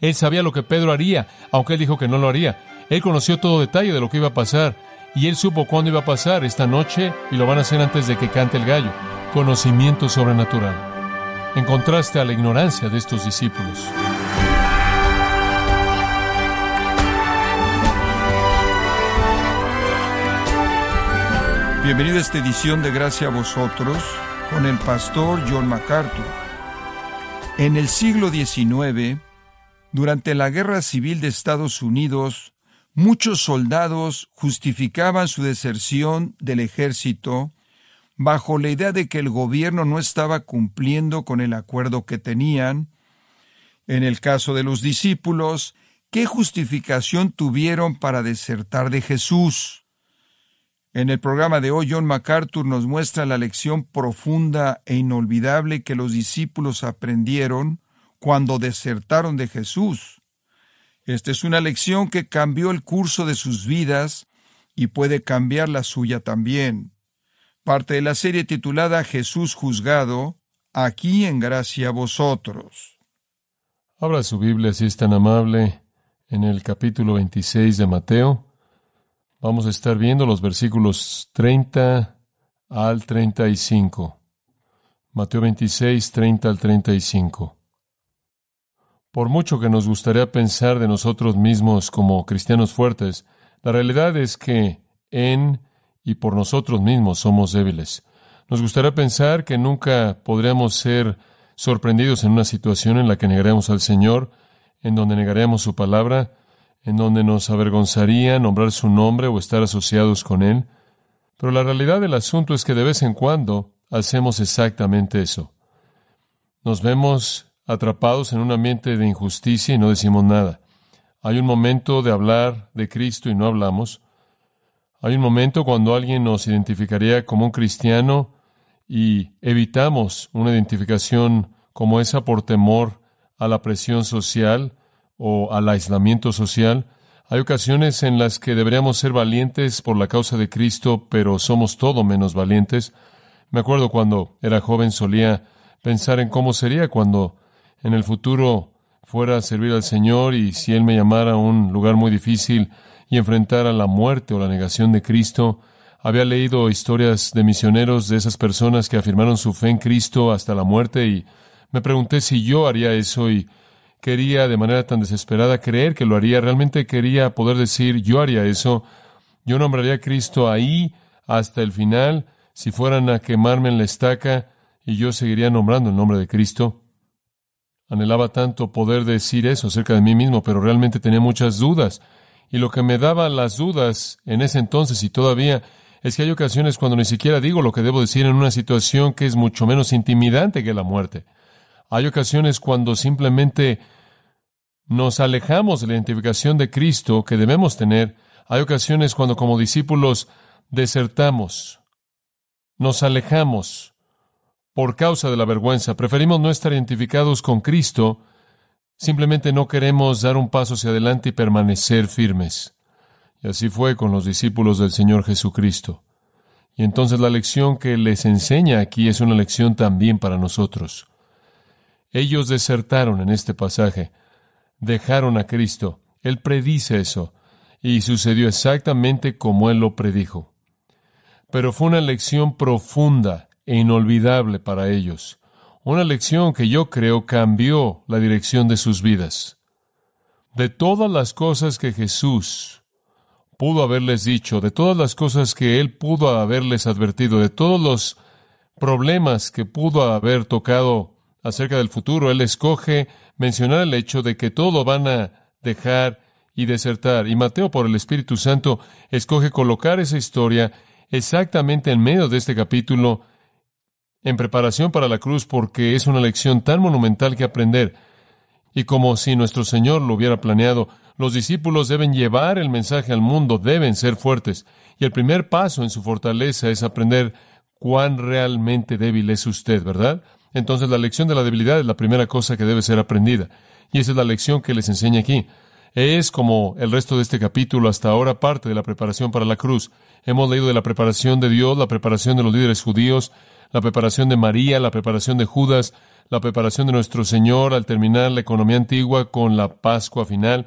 Él sabía lo que Pedro haría, aunque él dijo que no lo haría. Él conoció todo detalle de lo que iba a pasar, y él supo cuándo iba a pasar esta noche, y lo van a hacer antes de que cante el gallo. Conocimiento sobrenatural, en contraste a la ignorancia de estos discípulos. Bienvenido a esta edición de Gracia a Vosotros con el pastor John MacArthur. En el siglo XIX, durante la Guerra Civil de Estados Unidos, muchos soldados justificaban su deserción del ejército bajo la idea de que el gobierno no estaba cumpliendo con el acuerdo que tenían. En el caso de los discípulos, ¿qué justificación tuvieron para desertar de Jesús? En el programa de hoy, John MacArthur nos muestra la lección profunda e inolvidable que los discípulos aprendieron cuando desertaron de Jesús. Esta es una lección que cambió el curso de sus vidas y puede cambiar la suya también. Parte de la serie titulada Jesús juzgado, aquí en Gracia a Vosotros. Abra su Biblia, si es tan amable, en el capítulo 26 de Mateo. Vamos a estar viendo los versículos 30 al 35. Mateo 26, 30 al 35. Por mucho que nos gustaría pensar de nosotros mismos como cristianos fuertes, la realidad es que en y por nosotros mismos somos débiles. Nos gustaría pensar que nunca podríamos ser sorprendidos en una situación en la que negaremos al Señor, en donde negaremos su palabra, en donde nos avergonzaría nombrar su nombre o estar asociados con Él. Pero la realidad del asunto es que de vez en cuando hacemos exactamente eso. Nos vemos atrapados en un ambiente de injusticia y no decimos nada. Hay un momento de hablar de Cristo y no hablamos. Hay un momento cuando alguien nos identificaría como un cristiano y evitamos una identificación como esa por temor a la presión social o al aislamiento social. Hay ocasiones en las que deberíamos ser valientes por la causa de Cristo, pero somos todo menos valientes. Me acuerdo cuando era joven solía pensar en cómo sería cuando en el futuro fuera a servir al Señor y si Él me llamara a un lugar muy difícil y enfrentara la muerte o la negación de Cristo. Había leído historias de misioneros, de esas personas que afirmaron su fe en Cristo hasta la muerte, y me pregunté si yo haría eso, y quería de manera tan desesperada creer que lo haría. Realmente quería poder decir, yo haría eso. Yo nombraría a Cristo ahí hasta el final, si fueran a quemarme en la estaca, y yo seguiría nombrando el nombre de Cristo. Anhelaba tanto poder decir eso acerca de mí mismo, pero realmente tenía muchas dudas. Y lo que me daba las dudas en ese entonces y todavía es que hay ocasiones cuando ni siquiera digo lo que debo decir en una situación que es mucho menos intimidante que la muerte. Hay ocasiones cuando simplemente nos alejamos de la identificación de Cristo que debemos tener. Hay ocasiones cuando como discípulos desertamos, nos alejamos por causa de la vergüenza. Preferimos no estar identificados con Cristo. Simplemente no queremos dar un paso hacia adelante y permanecer firmes. Y así fue con los discípulos del Señor Jesucristo. Y entonces la lección que les enseña aquí es una lección también para nosotros. Ellos desertaron en este pasaje, dejaron a Cristo. Él predice eso, y sucedió exactamente como Él lo predijo. Pero fue una lección profunda e inolvidable para ellos. Una lección que yo creo cambió la dirección de sus vidas. De todas las cosas que Jesús pudo haberles dicho, de todas las cosas que Él pudo haberles advertido, de todos los problemas que pudo haber tocado acerca del futuro, Él escoge mencionar el hecho de que todo van a dejar y desertar. Y Mateo, por el Espíritu Santo, escoge colocar esa historia exactamente en medio de este capítulo, en preparación para la cruz, porque es una lección tan monumental que aprender. Y como si nuestro Señor lo hubiera planeado, los discípulos deben llevar el mensaje al mundo, deben ser fuertes. Y el primer paso en su fortaleza es aprender cuán realmente débil es usted, ¿verdad? Entonces la lección de la debilidad es la primera cosa que debe ser aprendida. Y esa es la lección que les enseña aquí. Es como el resto de este capítulo hasta ahora parte de la preparación para la cruz. Hemos leído de la preparación de Dios, la preparación de los líderes judíos, la preparación de María, la preparación de Judas, la preparación de nuestro Señor al terminar la economía antigua con la Pascua final,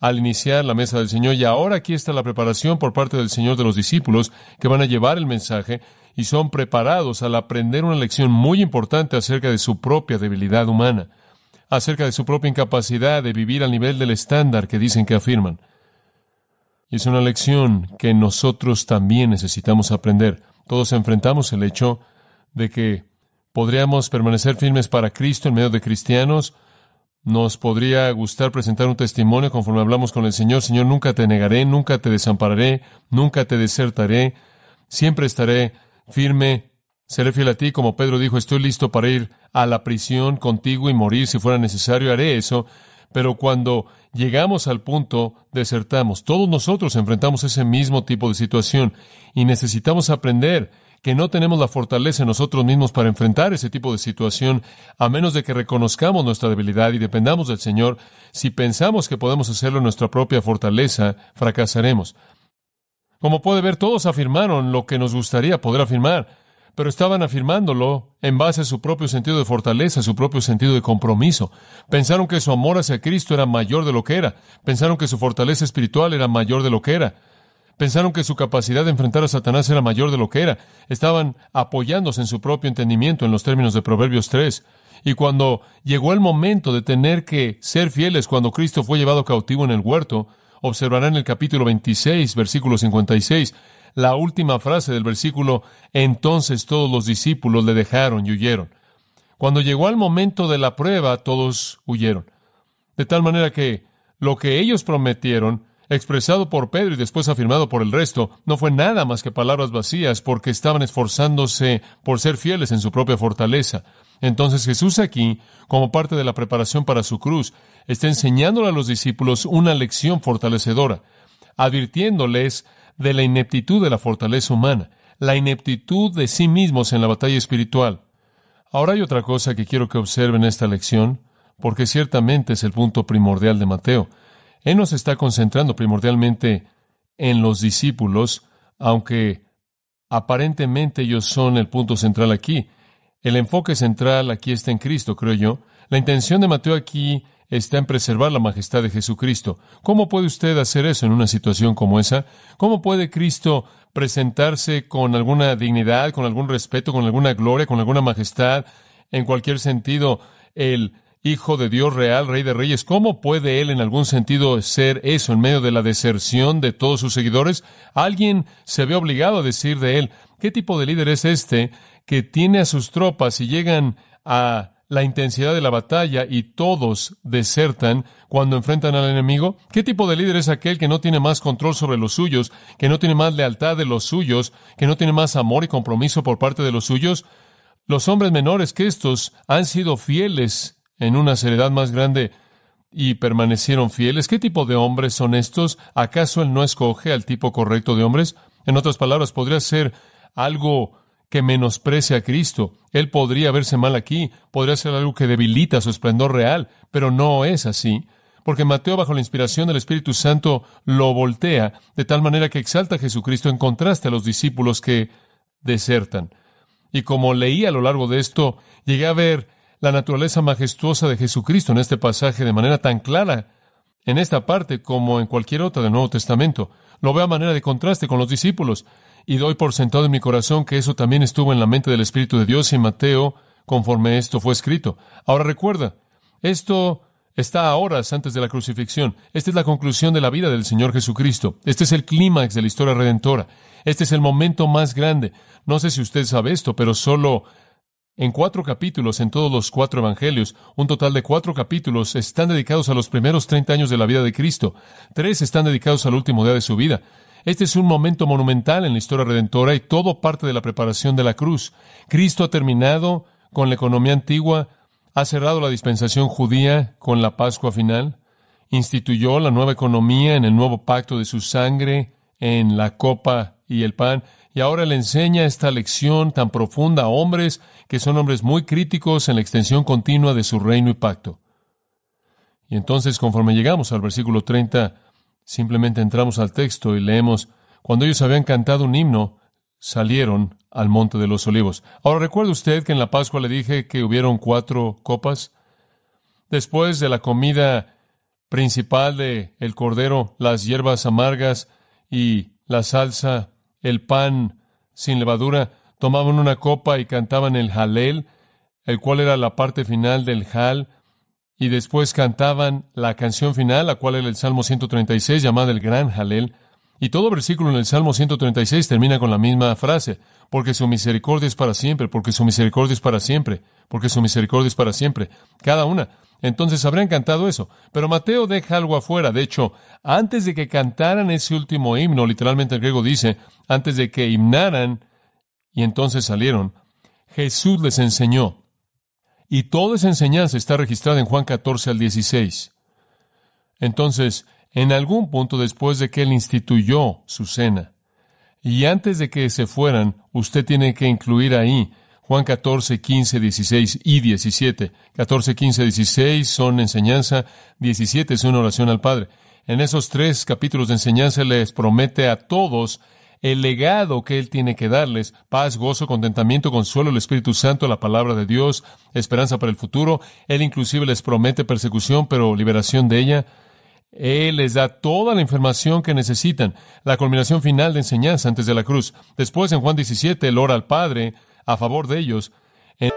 al iniciar la mesa del Señor. Y ahora aquí está la preparación por parte del Señor de los discípulos que van a llevar el mensaje y son preparados al aprender una lección muy importante acerca de su propia debilidad humana, acerca de su propia incapacidad de vivir al nivel del estándar que dicen que afirman. Y es una lección que nosotros también necesitamos aprender. Todos enfrentamos el hecho de que podríamos permanecer firmes para Cristo en medio de cristianos. Nos podría gustar presentar un testimonio conforme hablamos con el Señor. Señor, nunca te negaré, nunca te desampararé, nunca te desertaré. Siempre estaré firme, seré fiel a ti. Como Pedro dijo, estoy listo para ir a la prisión contigo y morir si fuera necesario, haré eso. Pero cuando llegamos al punto, desertamos. Todos nosotros enfrentamos ese mismo tipo de situación y necesitamos aprender que no tenemos la fortaleza en nosotros mismos para enfrentar ese tipo de situación, a menos de que reconozcamos nuestra debilidad y dependamos del Señor. Si pensamos que podemos hacerlo en nuestra propia fortaleza, fracasaremos. Como puede ver, todos afirmaron lo que nos gustaría poder afirmar, pero estaban afirmándolo en base a su propio sentido de fortaleza, su propio sentido de compromiso. Pensaron que su amor hacia Cristo era mayor de lo que era. Pensaron que su fortaleza espiritual era mayor de lo que era. Pensaron que su capacidad de enfrentar a Satanás era mayor de lo que era. Estaban apoyándose en su propio entendimiento en los términos de Proverbios 3. Y cuando llegó el momento de tener que ser fieles cuando Cristo fue llevado cautivo en el huerto, observarán en el capítulo 26, versículo 56, la última frase del versículo: entonces todos los discípulos le dejaron y huyeron. Cuando llegó al momento de la prueba, todos huyeron. De tal manera que lo que ellos prometieron, expresado por Pedro y después afirmado por el resto, no fue nada más que palabras vacías, porque estaban esforzándose por ser fieles en su propia fortaleza. Entonces Jesús aquí, como parte de la preparación para su cruz, está enseñándole a los discípulos una lección fortalecedora, advirtiéndoles de la ineptitud de la fortaleza humana, la ineptitud de sí mismos en la batalla espiritual. Ahora hay otra cosa que quiero que observen en esta lección, porque ciertamente es el punto primordial de Mateo. Él nos está concentrando primordialmente en los discípulos, aunque aparentemente ellos son el punto central aquí. El enfoque central aquí está en Cristo, creo yo. La intención de Mateo aquí está en preservar la majestad de Jesucristo. ¿Cómo puede usted hacer eso en una situación como esa? ¿Cómo puede Cristo presentarse con alguna dignidad, con algún respeto, con alguna gloria, con alguna majestad, en cualquier sentido, el Hijo de Dios real, Rey de Reyes? ¿Cómo puede Él en algún sentido ser eso en medio de la deserción de todos sus seguidores? Alguien se ve obligado a decir de Él: ¿qué tipo de líder es este que tiene a sus tropas y llegan a la intensidad de la batalla y todos desertan cuando enfrentan al enemigo? ¿Qué tipo de líder es aquel que no tiene más control sobre los suyos, que no tiene más lealtad de los suyos, que no tiene más amor y compromiso por parte de los suyos? Los hombres menores que estos han sido fieles en una seriedad más grande y permanecieron fieles. ¿Qué tipo de hombres son estos? ¿Acaso Él no escoge al tipo correcto de hombres? En otras palabras, podría ser algo que menosprecia a Cristo. Él podría verse mal aquí, podría ser algo que debilita su esplendor real, pero no es así, porque Mateo, bajo la inspiración del Espíritu Santo, lo voltea de tal manera que exalta a Jesucristo en contraste a los discípulos que desertan. Y como leí a lo largo de esto, llegué a ver la naturaleza majestuosa de Jesucristo en este pasaje de manera tan clara, en esta parte como en cualquier otra del Nuevo Testamento. Lo veo a manera de contraste con los discípulos, y doy por sentado en mi corazón que eso también estuvo en la mente del Espíritu de Dios y Mateo, conforme esto fue escrito. Ahora recuerda, esto está a horas antes de la crucifixión. Esta es la conclusión de la vida del Señor Jesucristo. Este es el clímax de la historia redentora. Este es el momento más grande. No sé si usted sabe esto, pero solo en 4 capítulos, en todos los 4 evangelios, un total de 4 capítulos están dedicados a los primeros 30 años de la vida de Cristo. 3 están dedicados al último día de su vida. Este es un momento monumental en la historia redentora y todo parte de la preparación de la cruz. Cristo ha terminado con la economía antigua, ha cerrado la dispensación judía con la Pascua final, instituyó la nueva economía en el nuevo pacto de su sangre, en la copa y el pan, y ahora le enseña esta lección tan profunda a hombres que son hombres muy críticos en la extensión continua de su reino y pacto. Y entonces, conforme llegamos al versículo 30, simplemente entramos al texto y leemos: cuando ellos habían cantado un himno, salieron al Monte de los Olivos. Ahora, ¿recuerda usted que en la Pascua le dije que hubieron 4 copas? Después de la comida principal de el cordero, las hierbas amargas y la salsa, el pan sin levadura, tomaban una copa y cantaban el Halel, el cual era la parte final del Hal, y después cantaban la canción final, la cual era el Salmo 136, llamada el Gran Halel, y todo versículo en el Salmo 136 termina con la misma frase, porque su misericordia es para siempre, porque su misericordia es para siempre, porque su misericordia es para siempre, cada una. Entonces habrían cantado eso, pero Mateo deja algo afuera. De hecho, antes de que cantaran ese último himno, literalmente el griego dice, antes de que himnaran y entonces salieron, Jesús les enseñó. Y toda esa enseñanza está registrada en Juan 14 al 16. Entonces, en algún punto después de que Él instituyó su cena, y antes de que se fueran, usted tiene que incluir ahí Juan 14, 15, 16 y 17. 14, 15, 16 son enseñanza, 17 es una oración al Padre. En esos 3 capítulos de enseñanza les promete a todos el legado que Él tiene que darles: paz, gozo, contentamiento, consuelo, el Espíritu Santo, la palabra de Dios, esperanza para el futuro. Él inclusive les promete persecución, pero liberación de ella. Él les da toda la información que necesitan, la culminación final de enseñanza antes de la cruz. Después, en Juan 17, Él ora al Padre a favor de ellos. En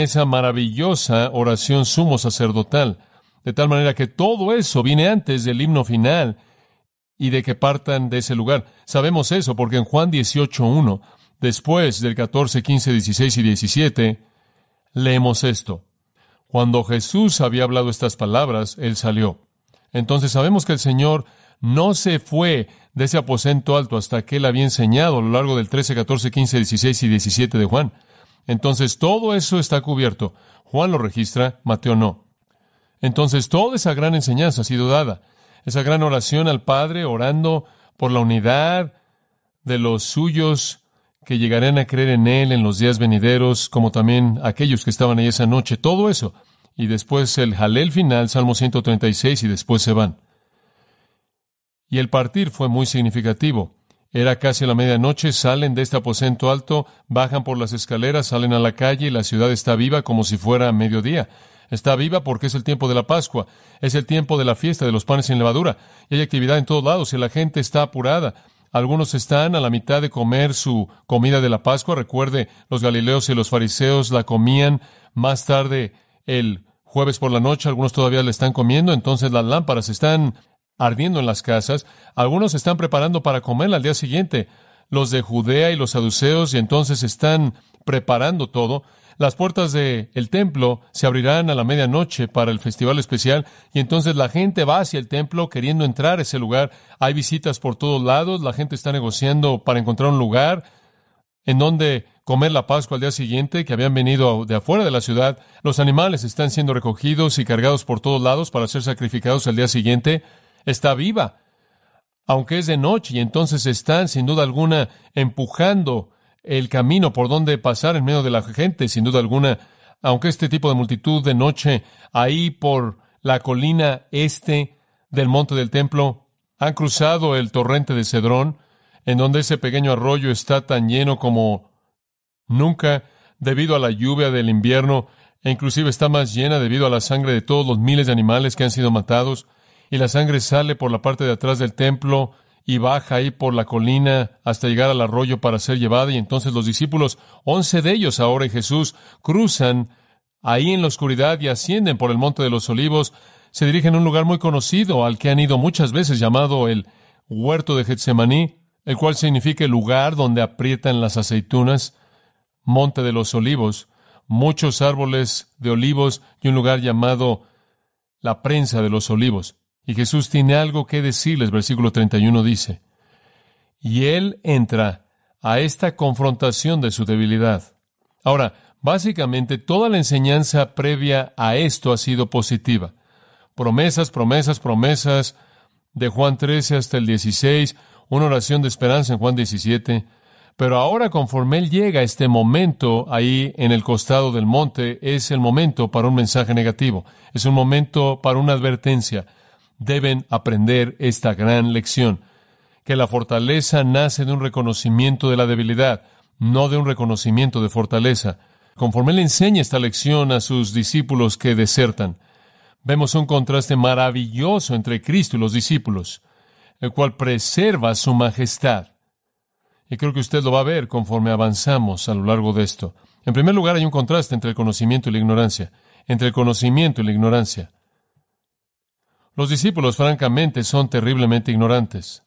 esa maravillosa oración sumo sacerdotal, de tal manera que todo eso viene antes del himno final y de que partan de ese lugar. Sabemos eso porque en Juan 18:1, después del 14, 15, 16 y 17, leemos esto: cuando Jesús había hablado estas palabras, Él salió. Entonces sabemos que el Señor no se fue de ese aposento alto hasta que Él había enseñado a lo largo del 13, 14, 15, 16 y 17 de Juan. Entonces todo eso está cubierto. Juan lo registra, Mateo no. Entonces toda esa gran enseñanza ha sido dada. Esa gran oración al Padre, orando por la unidad de los suyos que llegarán a creer en Él en los días venideros, como también aquellos que estaban ahí esa noche. Todo eso. Y después el Halel final, Salmo 136, y después se van. Y el partir fue muy significativo. Era casi a la medianoche, salen de este aposento alto, bajan por las escaleras, salen a la calle y la ciudad está viva como si fuera mediodía. Está viva porque es el tiempo de la Pascua, es el tiempo de la fiesta de los panes sin levadura, y hay actividad en todos lados y la gente está apurada. Algunos están a la mitad de comer su comida de la Pascua. Recuerde, los galileos y los fariseos la comían más tarde el jueves por la noche, algunos todavía la están comiendo, entonces las lámparas están ardiendo en las casas. Algunos se están preparando para comerla al día siguiente, los de Judea y los saduceos, y entonces están preparando todo. Las puertas del templo se abrirán a la medianoche para el festival especial, y entonces la gente va hacia el templo queriendo entrar a ese lugar. Hay visitas por todos lados, la gente está negociando para encontrar un lugar en donde comer la Pascua al día siguiente, que habían venido de afuera de la ciudad. Los animales están siendo recogidos y cargados por todos lados para ser sacrificados al día siguiente. Está viva, aunque es de noche, y entonces están, sin duda alguna, empujando el camino por donde pasar en medio de la gente, sin duda alguna, aunque este tipo de multitud de noche, ahí por la colina este del monte del templo, han cruzado el torrente de Cedrón, en donde ese pequeño arroyo está tan lleno como nunca debido a la lluvia del invierno, e inclusive está más llena debido a la sangre de todos los miles de animales que han sido matados. Y la sangre sale por la parte de atrás del templo y baja ahí por la colina hasta llegar al arroyo para ser llevada. Y entonces los discípulos, 11 de ellos ahora y Jesús, cruzan ahí en la oscuridad y ascienden por el Monte de los Olivos. Se dirigen a un lugar muy conocido al que han ido muchas veces, llamado el Huerto de Getsemaní, el cual significa el lugar donde aprietan las aceitunas, Monte de los Olivos, muchos árboles de olivos y un lugar llamado la prensa de los olivos. Y Jesús tiene algo que decirles. Versículo 31 dice, y Él entra a esta confrontación de su debilidad. Ahora, básicamente toda la enseñanza previa a esto ha sido positiva. Promesas, promesas, promesas, de Juan 13 hasta el 16, una oración de esperanza en Juan 17. Pero ahora, conforme Él llega a este momento ahí en el costado del monte, es el momento para un mensaje negativo. Es un momento para una advertencia. Deben aprender esta gran lección, que la fortaleza nace de un reconocimiento de la debilidad, no de un reconocimiento de fortaleza. Conforme Él enseña esta lección a sus discípulos que desertan, vemos un contraste maravilloso entre Cristo y los discípulos, el cual preserva su majestad. Y creo que usted lo va a ver conforme avanzamos a lo largo de esto. En primer lugar, hay un contraste entre el conocimiento y la ignorancia. Entre el conocimiento y la ignorancia. Los discípulos, francamente, son terriblemente ignorantes.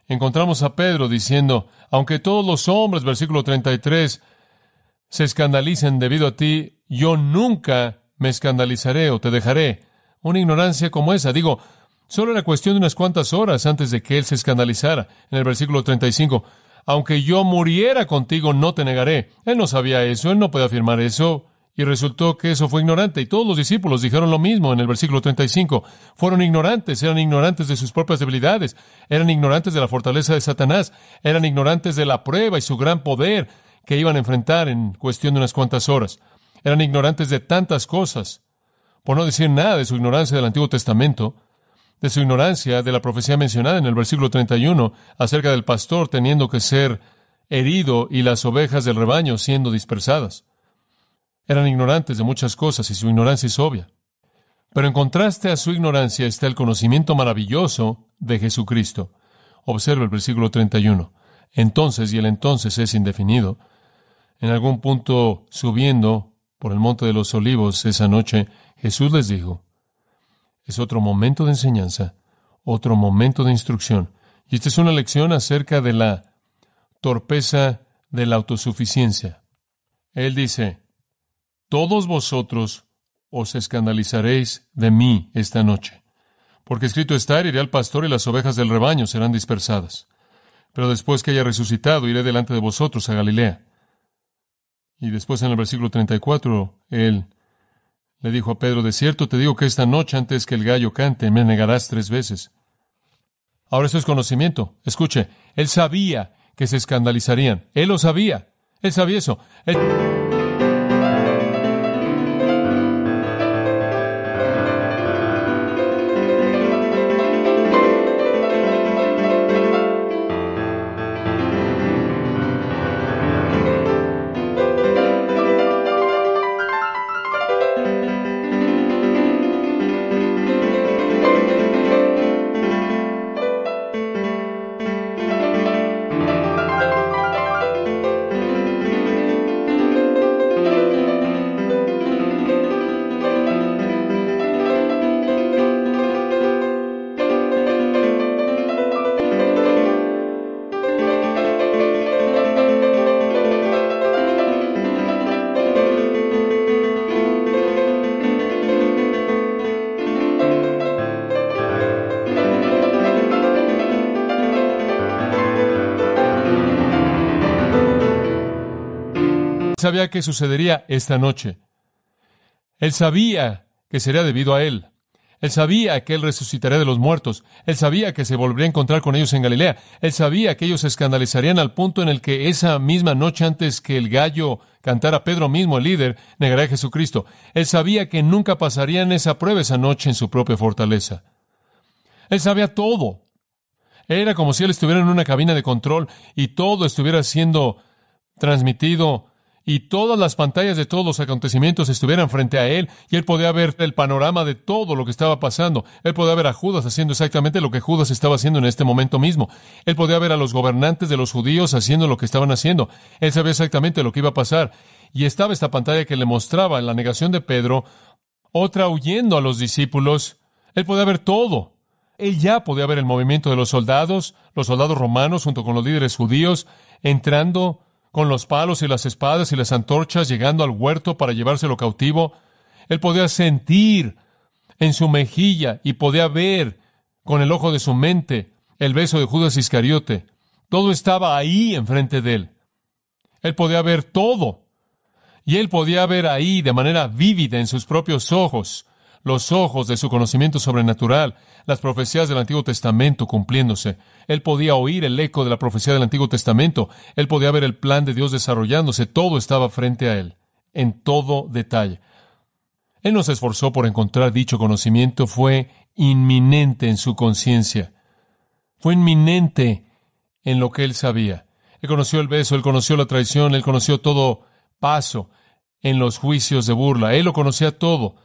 Encontramos a Pedro diciendo, aunque todos los hombres, versículo 33, se escandalicen debido a ti, yo nunca me escandalizaré o te dejaré. Una ignorancia como esa. Digo, solo era cuestión de unas cuantas horas antes de que él se escandalizara. En el versículo 35, aunque yo muriera contigo, no te negaré. Él no sabía eso, él no puede afirmar eso. Y resultó que eso fue ignorante. Y todos los discípulos dijeron lo mismo en el versículo 35. Fueron ignorantes, eran ignorantes de sus propias debilidades, eran ignorantes de la fortaleza de Satanás, eran ignorantes de la prueba y su gran poder que iban a enfrentar en cuestión de unas cuantas horas. Eran ignorantes de tantas cosas, por no decir nada de su ignorancia del Antiguo Testamento, de su ignorancia de la profecía mencionada en el versículo 31 acerca del pastor teniendo que ser herido y las ovejas del rebaño siendo dispersadas. Eran ignorantes de muchas cosas y su ignorancia es obvia. Pero en contraste a su ignorancia está el conocimiento maravilloso de Jesucristo. Observa el versículo 31. Entonces, y el entonces es indefinido, en algún punto subiendo por el Monte de los Olivos esa noche, Jesús les dijo, es otro momento de enseñanza, otro momento de instrucción. Y esta es una lección acerca de la torpeza de la autosuficiencia. Él dice, todos vosotros os escandalizaréis de mí esta noche, porque escrito está, heriré al pastor y las ovejas del rebaño serán dispersadas. Pero después que haya resucitado, iré delante de vosotros a Galilea. Y después en el versículo 34, él le dijo a Pedro, de cierto te digo que esta noche antes que el gallo cante, me negarás 3 veces. Ahora eso es conocimiento. Escuche, él sabía que se escandalizarían. Él lo sabía. Él sabía eso. Sabía que sucedería esta noche. Él sabía que sería debido a él. Él sabía que él resucitaría de los muertos. Él sabía que se volvería a encontrar con ellos en Galilea. Él sabía que ellos se escandalizarían al punto en el que esa misma noche antes que el gallo cantara, Pedro mismo, el líder, negaría a Jesucristo. Él sabía que nunca pasarían esa prueba esa noche en su propia fortaleza. Él sabía todo. Era como si él estuviera en una cabina de control y todo estuviera siendo transmitido y todas las pantallas de todos los acontecimientos estuvieran frente a él, y él podía ver el panorama de todo lo que estaba pasando. Él podía ver a Judas haciendo exactamente lo que Judas estaba haciendo en este momento mismo. Él podía ver a los gobernantes de los judíos haciendo lo que estaban haciendo. Él sabía exactamente lo que iba a pasar. Y estaba esta pantalla que le mostraba la negación de Pedro, otra huyendo a los discípulos. Él podía ver todo. Él ya podía ver el movimiento de los soldados romanos junto con los líderes judíos, entrando con los palos y las espadas y las antorchas, llegando al huerto para llevárselo cautivo. Él podía sentir en su mejilla y podía ver con el ojo de su mente el beso de Judas Iscariote. Todo estaba ahí enfrente de él. Él podía ver todo. Y él podía ver ahí de manera vívida en sus propios ojos, los ojos de su conocimiento sobrenatural, las profecías del Antiguo Testamento cumpliéndose. Él podía oír el eco de la profecía del Antiguo Testamento. Él podía ver el plan de Dios desarrollándose. Todo estaba frente a él, en todo detalle. Él no se esforzó por encontrar dicho conocimiento. Fue inminente en su conciencia. Fue inminente en lo que él sabía. Él conoció el beso, él conoció la traición, él conoció todo paso en los juicios de burla. Él lo conocía todo.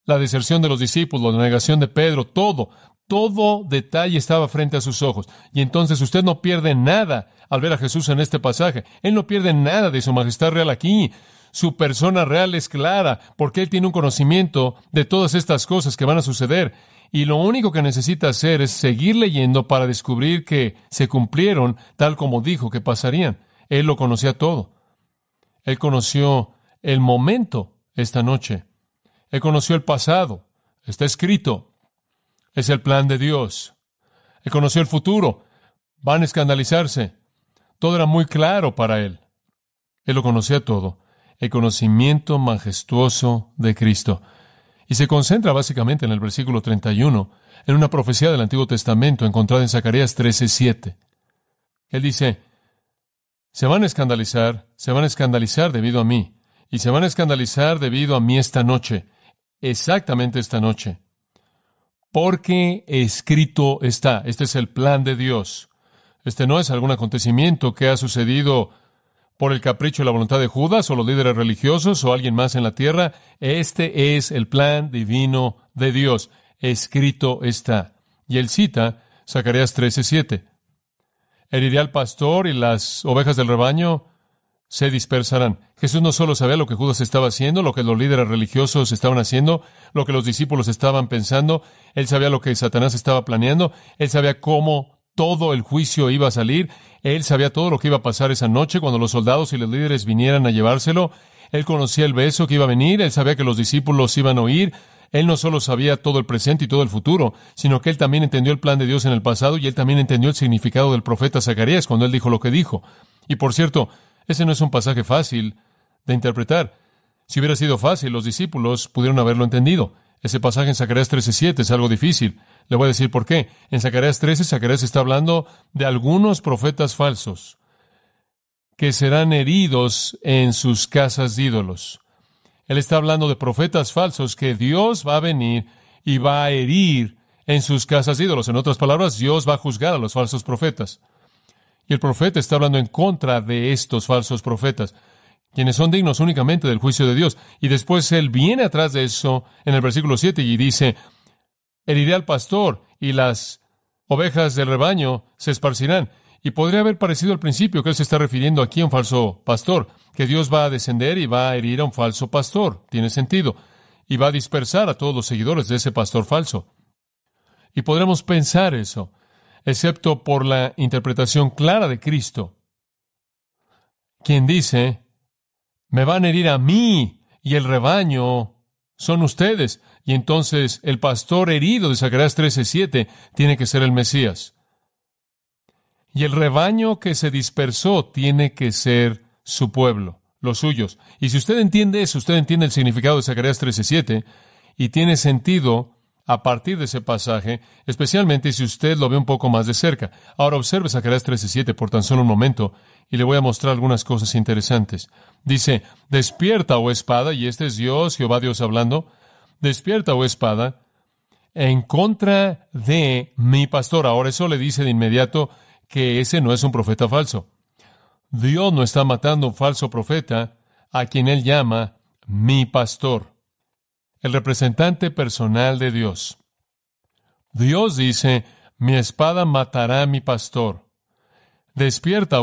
La deserción de los discípulos, la negación de Pedro, todo detalle estaba frente a sus ojos. Y entonces usted no pierde nada al ver a Jesús en este pasaje. Él no pierde nada de su majestad real aquí. Su persona real es clara, porque Él tiene un conocimiento de todas estas cosas que van a suceder. Y lo único que necesita hacer es seguir leyendo para descubrir que se cumplieron tal como dijo que pasarían. Él lo conocía todo. Él conoció el momento esta noche. Él conoció el pasado. Está escrito. Es el plan de Dios. Él conoció el futuro. Van a escandalizarse. Todo era muy claro para él. Él lo conocía todo. El conocimiento majestuoso de Cristo. Y se concentra básicamente en el versículo 31, en una profecía del Antiguo Testamento encontrada en Zacarías 13:7. Él dice, se van a escandalizar debido a mí, y se van a escandalizar debido a mí esta noche. Exactamente esta noche. Porque escrito está. Este es el plan de Dios. Este no es algún acontecimiento que ha sucedido por el capricho y la voluntad de Judas o los líderes religiosos o alguien más en la tierra. Este es el plan divino de Dios. Escrito está. Y él cita Zacarías 13:7. Heriré al pastor y las ovejas del rebaño se dispersarán. Jesús no solo sabía lo que Judas estaba haciendo, lo que los líderes religiosos estaban haciendo, lo que los discípulos estaban pensando. Él sabía lo que Satanás estaba planeando. Él sabía cómo todo el juicio iba a salir. Él sabía todo lo que iba a pasar esa noche cuando los soldados y los líderes vinieran a llevárselo. Él conocía el beso que iba a venir. Él sabía que los discípulos iban a oír. Él no solo sabía todo el presente y todo el futuro, sino que él también entendió el plan de Dios en el pasado y él también entendió el significado del profeta Zacarías cuando él dijo lo que dijo. Y por cierto, ese no es un pasaje fácil de interpretar. Si hubiera sido fácil, los discípulos pudieron haberlo entendido. Ese pasaje en Zacarías 13:7 es algo difícil. Le voy a decir por qué. En Zacarías 13, Zacarías está hablando de algunos profetas falsos que serán heridos en sus casas de ídolos. Él está hablando de profetas falsos que Dios va a venir y va a herir en sus casas de ídolos. En otras palabras, Dios va a juzgar a los falsos profetas. Y el profeta está hablando en contra de estos falsos profetas, quienes son dignos únicamente del juicio de Dios. Y después él viene atrás de eso en el versículo 7 y dice, heriré al pastor y las ovejas del rebaño se esparcirán. Y podría haber parecido al principio que él se está refiriendo aquí a un falso pastor, que Dios va a descender y va a herir a un falso pastor. Tiene sentido. Y va a dispersar a todos los seguidores de ese pastor falso. Y podremos pensar eso, excepto por la interpretación clara de Cristo, quien dice, me van a herir a mí y el rebaño son ustedes. Y entonces el pastor herido de Zacarías 13:7 tiene que ser el Mesías. Y el rebaño que se dispersó tiene que ser su pueblo, los suyos. Y si usted entiende eso, usted entiende el significado de Zacarías 13:7 y tiene sentido a partir de ese pasaje, especialmente si usted lo ve un poco más de cerca. Ahora observe Zacarías 13:7 por tan solo un momento y le voy a mostrar algunas cosas interesantes. Dice, despierta, oh espada, y este es Dios, Jehová Dios hablando, despierta, oh espada, en contra de mi pastor. Ahora eso le dice de inmediato que ese no es un profeta falso. Dios no está matando a un falso profeta, a quien Él llama mi pastor, el representante personal de Dios. Dios dice, mi espada matará a mi pastor. Despierta.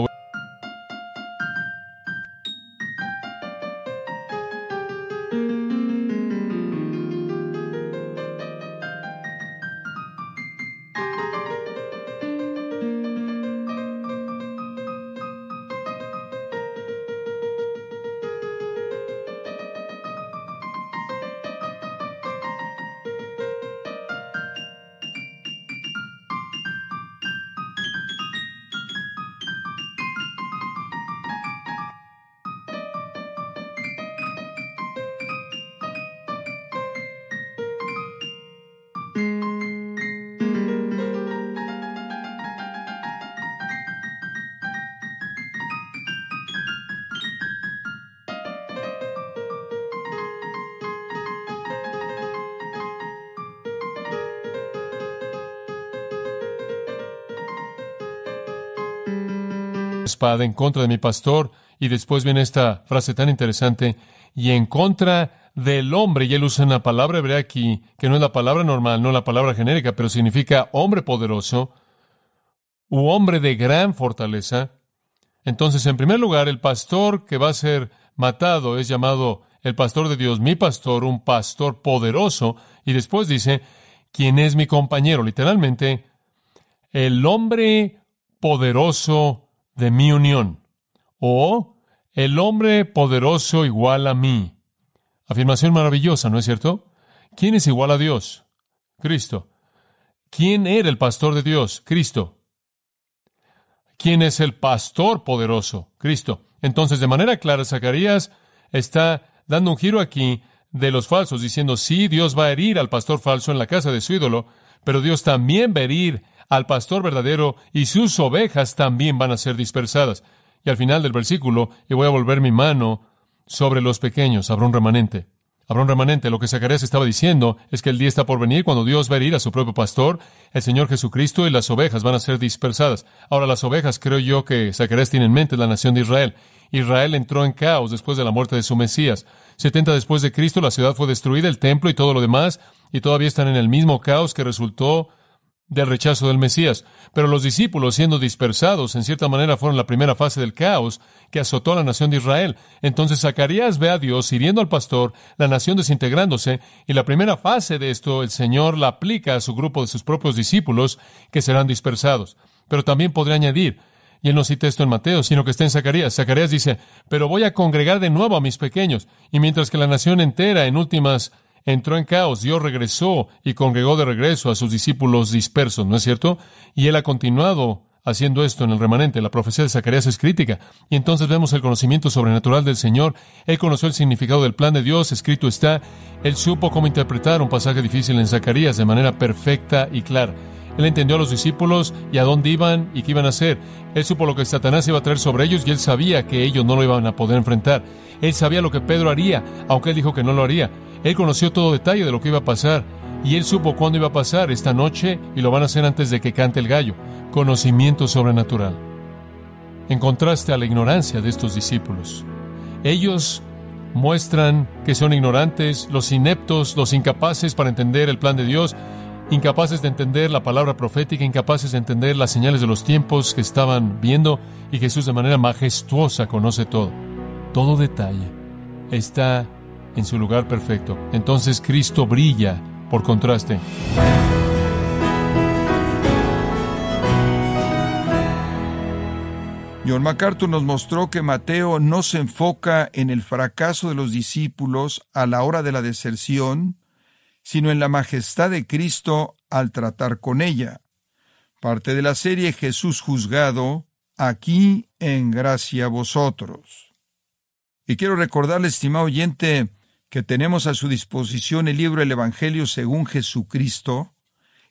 Espada en contra de mi pastor, y después viene esta frase tan interesante, y en contra del hombre, y él usa una palabra hebrea aquí, que no es la palabra normal, no la palabra genérica, pero significa hombre poderoso, u hombre de gran fortaleza. Entonces, en primer lugar, el pastor que va a ser matado es llamado el pastor de Dios, mi pastor, un pastor poderoso, y después dice, ¿quién es mi compañero? Literalmente, el hombre poderoso de mi unión, o el hombre poderoso igual a mí. Afirmación maravillosa, ¿no es cierto? ¿Quién es igual a Dios? Cristo. ¿Quién era el pastor de Dios? Cristo. ¿Quién es el pastor poderoso? Cristo. Entonces, de manera clara, Zacarías está dando un giro aquí de los falsos, diciendo, sí, Dios va a herir al pastor falso en la casa de su ídolo, pero Dios también va a herir al pastor verdadero, y sus ovejas también van a ser dispersadas. Y al final del versículo, y voy a volver mi mano sobre los pequeños, habrá un remanente. Habrá un remanente. Lo que Zacarías estaba diciendo es que el día está por venir cuando Dios va a herir a su propio pastor, el Señor Jesucristo, y las ovejas van a ser dispersadas. Ahora, las ovejas, creo yo que Zacarías tiene en mente la nación de Israel. Israel entró en caos después de la muerte de su Mesías. 70 después de Cristo, la ciudad fue destruida, el templo y todo lo demás, y todavía están en el mismo caos que resultó del rechazo del Mesías. Pero los discípulos, siendo dispersados, en cierta manera fueron la primera fase del caos que azotó a la nación de Israel. Entonces Zacarías ve a Dios hiriendo al pastor, la nación desintegrándose, y la primera fase de esto el Señor la aplica a su grupo de sus propios discípulos, que serán dispersados. Pero también podría añadir, y él no cita esto en Mateo, sino que está en Zacarías. Zacarías dice, pero voy a congregar de nuevo a mis pequeños. Y mientras que la nación entera, en últimas, entró en caos, Dios regresó y congregó de regreso a sus discípulos dispersos, ¿no es cierto? Y Él ha continuado haciendo esto en el remanente. La profecía de Zacarías es crítica. Y entonces vemos el conocimiento sobrenatural del Señor. Él conoció el significado del plan de Dios, escrito está. Él supo cómo interpretar un pasaje difícil en Zacarías de manera perfecta y clara. Él entendió a los discípulos y a dónde iban y qué iban a hacer. Él supo lo que Satanás iba a traer sobre ellos y él sabía que ellos no lo iban a poder enfrentar. Él sabía lo que Pedro haría, aunque él dijo que no lo haría. Él conoció todo detalle de lo que iba a pasar y él supo cuándo iba a pasar esta noche y lo van a hacer antes de que cante el gallo. Conocimiento sobrenatural. En contraste a la ignorancia de estos discípulos. Ellos muestran que son ignorantes, los ineptos, los incapaces para entender el plan de Dios, incapaces de entender la palabra profética, incapaces de entender las señales de los tiempos que estaban viendo, y Jesús de manera majestuosa conoce todo. Todo detalle está en su lugar perfecto. Entonces Cristo brilla por contraste. John MacArthur nos mostró que Mateo no se enfoca en el fracaso de los discípulos a la hora de la deserción, sino en la majestad de Cristo al tratar con ella. Parte de la serie Jesús juzgado, aquí en gracia a vosotros. Y quiero recordarle, estimado oyente, que tenemos a su disposición el libro El Evangelio según Jesucristo,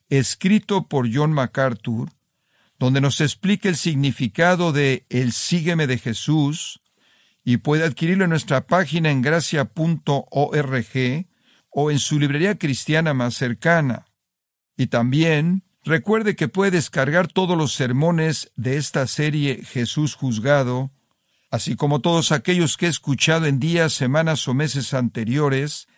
escrito por John MacArthur, donde nos explica el significado de el Sígueme de Jesús, y puede adquirirlo en nuestra página en gracia.org o en su librería cristiana más cercana. Y también recuerde que puede descargar todos los sermones de esta serie Jesús juzgado así como todos aquellos que he escuchado en días, semanas o meses anteriores,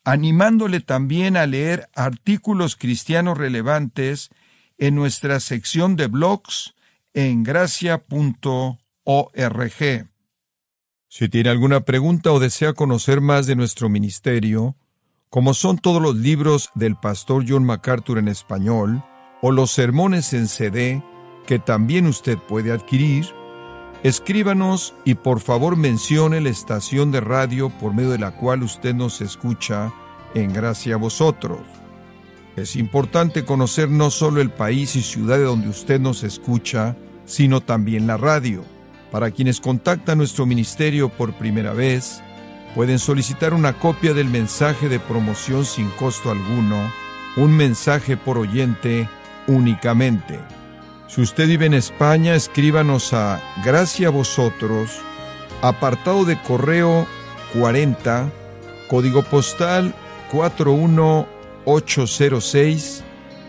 animándole también a leer artículos cristianos relevantes en nuestra sección de blogs en gracia.org. Si tiene alguna pregunta o desea conocer más de nuestro ministerio, como son todos los libros del pastor John MacArthur en español, o los sermones en CD, que también usted puede adquirir, escríbanos y por favor mencione la estación de radio por medio de la cual usted nos escucha en Gracia a Vosotros. Es importante conocer no solo el país y ciudad de donde usted nos escucha, sino también la radio. Para quienes contactan nuestro ministerio por primera vez, pueden solicitar una copia del mensaje de promoción sin costo alguno, un mensaje por oyente únicamente. Si usted vive en España, escríbanos a Gracia a Vosotros, apartado de correo 40, código postal 41806,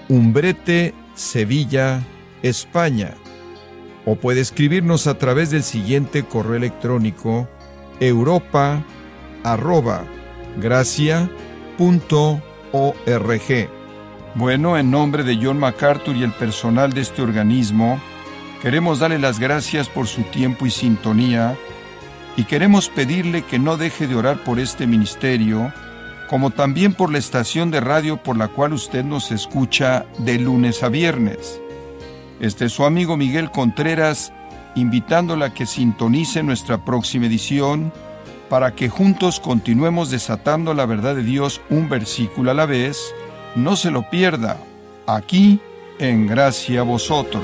Umbrete, Sevilla, España. O puede escribirnos a través del siguiente correo electrónico: europa@gracia.org. Bueno, en nombre de John MacArthur y el personal de este organismo, queremos darle las gracias por su tiempo y sintonía, y queremos pedirle que no deje de orar por este ministerio, como también por la estación de radio por la cual usted nos escucha de lunes a viernes. Este es su amigo Miguel Contreras, invitándola a que sintonice nuestra próxima edición para que juntos continuemos desatando la verdad de Dios un versículo a la vez. No se lo pierda, aquí en Gracia a Vosotros.